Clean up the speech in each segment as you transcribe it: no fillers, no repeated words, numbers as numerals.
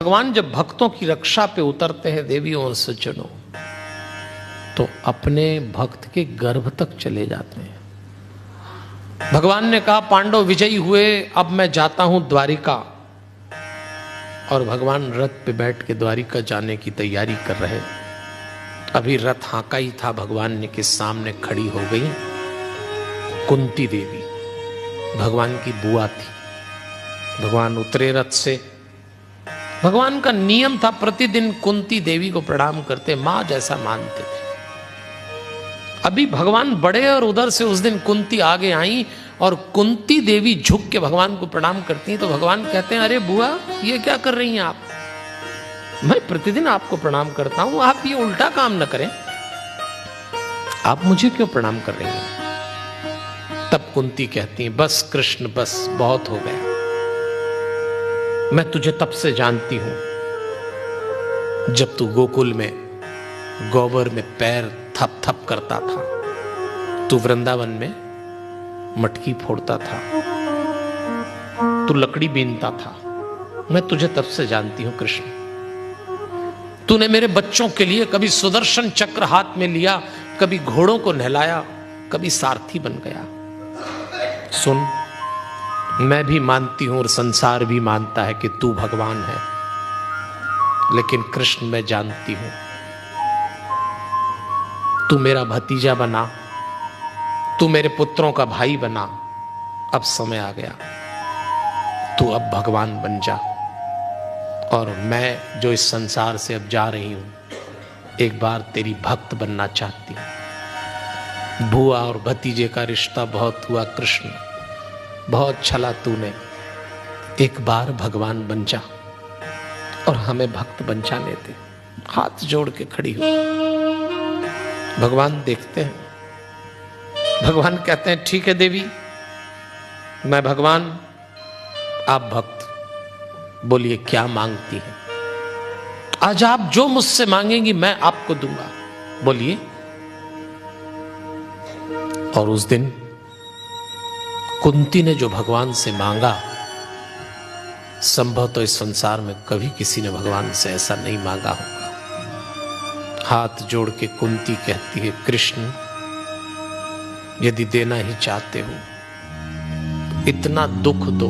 भगवान जब भक्तों की रक्षा पे उतरते हैं देवियों और सज्जनों, तो अपने भक्त के गर्भ तक चले जाते हैं। भगवान ने कहा पांडव विजयी हुए, अब मैं जाता हूं द्वारिका। और भगवान रथ पे बैठ के द्वारिका जाने की तैयारी कर रहे। अभी रथ हाँका ही था, भगवान ने के सामने खड़ी हो गई कुंती देवी, भगवान की बुआ थी। भगवान उतरे रथ से। भगवान का नियम था प्रतिदिन कुंती देवी को प्रणाम करते, मां जैसा मानते थे। अभी भगवान बढ़े और उधर से उस दिन कुंती आगे आई और कुंती देवी झुक के भगवान को प्रणाम करती हैं। तो भगवान कहते हैं अरे बुआ ये क्या कर रही हैं आप, मैं प्रतिदिन आपको प्रणाम करता हूं, आप ये उल्टा काम न करें, आप मुझे क्यों प्रणाम कर रही हैं। तब कुंती कहती हैं बस कृष्ण बस बहुत हो गया, मैं तुझे तब से जानती हूं जब तू गोकुल में गोबर में पैर थप थप करता था, तू वृंदावन में मटकी फोड़ता था, तू लकड़ी बीनता था, मैं तुझे तब से जानती हूं कृष्ण। तूने मेरे बच्चों के लिए कभी सुदर्शन चक्र हाथ में लिया, कभी घोड़ों को नहलाया, कभी सारथी बन गया। सुन, मैं भी मानती हूं और संसार भी मानता है कि तू भगवान है, लेकिन कृष्ण मैं जानती हूं तू मेरा भतीजा बना, तू मेरे पुत्रों का भाई बना। अब समय आ गया, तू अब भगवान बन जा। और मैं जो इस संसार से अब जा रही हूं, एक बार तेरी भक्त बनना चाहती हूं। बुआ और भतीजे का रिश्ता बहुत हुआ कृष्ण, बहुत छला तूने, एक बार भगवान बन जा और हमें भक्त बन जाने दे। हाथ जोड़ के खड़ी हो। भगवान देखते हैं, भगवान कहते हैं ठीक है देवी, मैं भगवान आप भक्त, बोलिए क्या मांगती हैं। आज आप जो मुझसे मांगेंगी मैं आपको दूंगा, बोलिए। और उस दिन कुंती ने जो भगवान से मांगा, संभव तो इस संसार में कभी किसी ने भगवान से ऐसा नहीं मांगा होगा। हाथ जोड़ के कुंती कहती है कृष्ण यदि देना ही चाहते हो, इतना दुख दो,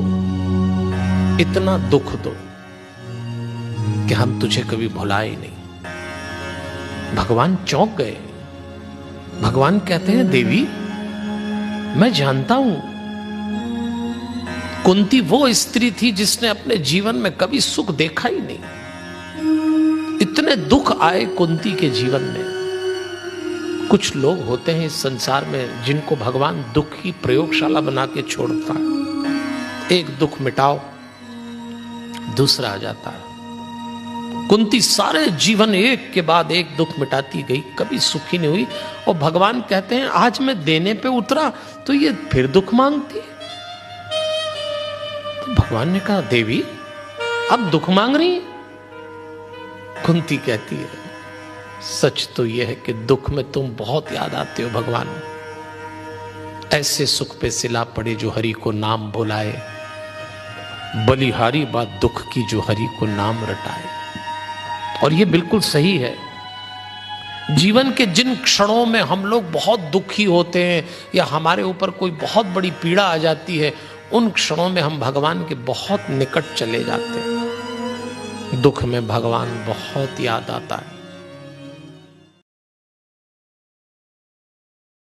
इतना दुख दो कि हम तुझे कभी भुलाए नहीं। भगवान चौंक गए। भगवान कहते हैं देवी मैं जानता हूं कुंती वो स्त्री थी जिसने अपने जीवन में कभी सुख देखा ही नहीं। इतने दुख आए कुंती के जीवन में। कुछ लोग होते हैं इस संसार में जिनको भगवान दुख की प्रयोगशाला बना के छोड़ता है। एक दुख मिटाओ दूसरा आ जाता है। कुंती सारे जीवन एक के बाद एक दुख मिटाती गई, कभी सुखी नहीं हुई। और भगवान कहते हैं आज मैं देने पे उतरा तो ये फिर दुख मांगती है। तो भगवान ने कहा देवी अब दुख मांग रही है। कुंती कहती है सच तो यह है कि दुख में तुम बहुत याद आते हो भगवान। ऐसे सुख पे सिला पड़े जो हरि को नाम भुलाए, बलिहारी बात दुख की जो हरि को नाम रटाए। और ये बिल्कुल सही है। जीवन के जिन क्षणों में हम लोग बहुत दुखी होते हैं या हमारे ऊपर कोई बहुत बड़ी पीड़ा आ जाती है, उन क्षणों में हम भगवान के बहुत निकट चले जाते हैं। दुख में भगवान बहुत याद आता है।